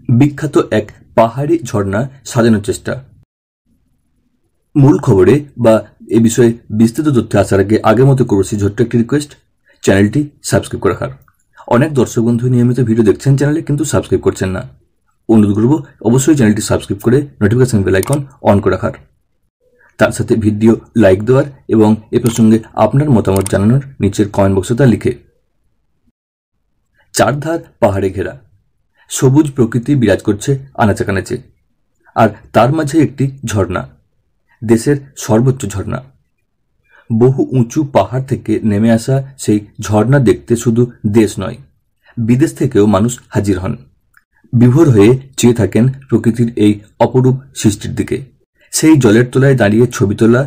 বিখ্যাত এক পাহাড়ি ঝর্ণা সাজানোর চেষ্টা। মূল খবরে বা এ বিষয়ে বিস্তৃত তথ্য আসার আগে আগের মতো করছি ছোট্ট একটি রিকোয়েস্ট, চ্যানেলটি সাবস্ক্রাইব করে রাখার। অনেক দর্শক বন্ধু নিয়মিত ভিডিও দেখছেন চ্যানেলে, কিন্তু সাবস্ক্রাইব করছেন না। অনুরোধ করব অবশ্যই চ্যানেলটি সাবস্ক্রাইব করে নোটিফিকেশন বেল আইকন অন করে রাখার, তার সাথে ভিডিও লাইক দেওয়ার এবং এ প্রসঙ্গে আপনার মতামত জানানোর নিচের কমেন্ট বক্সে তা লিখে। চারধার পাহাড়ে ঘেরা, সবুজ প্রকৃতি বিরাজ করছে আনাচে কানাচে, আর তার মাঝে একটি ঝর্ণা, দেশের সর্বোচ্চ ঝর্ণা। বহু উঁচু পাহাড় থেকে নেমে আসা সেই ঝর্ণা দেখতে শুধু দেশ নয়, বিদেশ থেকেও মানুষ হাজির হন। বিভোর হয়ে চেয়ে থাকেন প্রকৃতির এই অপরূপ সৃষ্টির দিকে। সেই জলের তলায় দাঁড়িয়ে ছবি তোলা,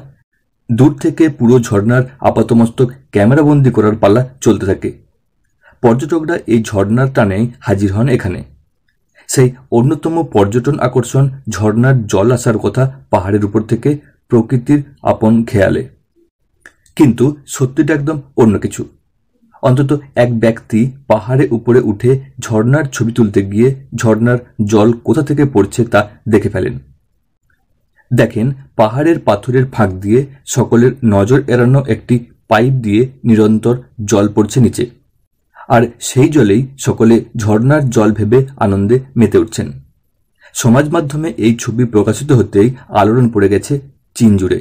দূর থেকে পুরো ঝর্ণার আপাতমস্তক ক্যামেরাবন্দি করার পালা চলতে থাকে। পর্যটকরা এই ঝর্ণার টানে হাজির হন এখানে। সেই অন্যতম পর্যটন আকর্ষণ ঝর্ণার জল আসার কথা পাহাড়ের উপর থেকে, প্রকৃতির আপন খেয়ালে। কিন্তু সত্যিটা একদম অন্য কিছু। অন্তত এক ব্যক্তি পাহাড়ে উপরে উঠে ঝর্ণার ছবি তুলতে গিয়ে ঝর্ণার জল কোথা থেকে পড়ছে তা দেখে ফেলেন। দেখেন, পাহাড়ের পাথরের ফাঁক দিয়ে সকলের নজর এড়ানো একটি পাইপ দিয়ে নিরন্তর জল পড়ছে নিচে, আর সেই জলেই সকলে ঝর্ণার জল ভেবে আনন্দে মেতে উঠছেন। সমাজ মাধ্যমে এই ছবি প্রকাশিত হতেই আলোড়ন পড়ে গেছে চীন জুড়ে।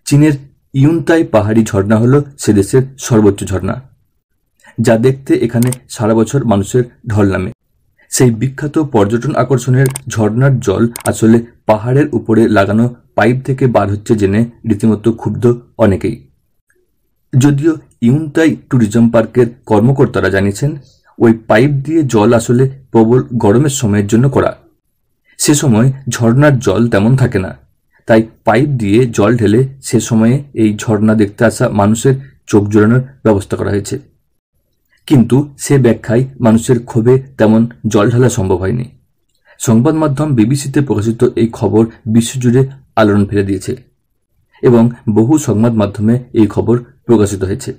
চীনের ইউনতাই পাহাড়ি ঝর্ণা হলো সে দেশের সর্বোচ্চ ঝর্ণা, যা দেখতে এখানে সারা বছর মানুষের ঢল নামে। সেই বিখ্যাত পর্যটন আকর্ষণের ঝর্ণার জল আসলে পাহাড়ের উপরে লাগানো পাইপ থেকে বার হচ্ছে জেনে রীতিমতো ক্ষুব্ধ অনেকেই। যদিও ইউনতাই ট্যুরিজম পার্কের কর্মকর্তারা জানিয়েছেন, ওই পাইপ দিয়ে জল আসলে প্রবল গরমের সময়ের জন্য করা। সে সময় ঝর্ণার জল তেমন থাকে না, তাই পাইপ দিয়ে জল ঢেলে সে সময়ে এই ঝর্ণা দেখতে আসা মানুষের চোখ জোড়ানোর ব্যবস্থা করা হয়েছে। কিন্তু সে ব্যাখ্যায় মানুষের ক্ষোভে তেমন জল ঢালা সম্ভব হয়নি। সংবাদ মাধ্যম বিবিসিতে প্রকাশিত এই খবর বিশ্বজুড়ে আলোড়ন ফেলে দিয়েছে এবং বহু সংবাদ মাধ্যমে এই খবর প্রকাশিত হয়েছে।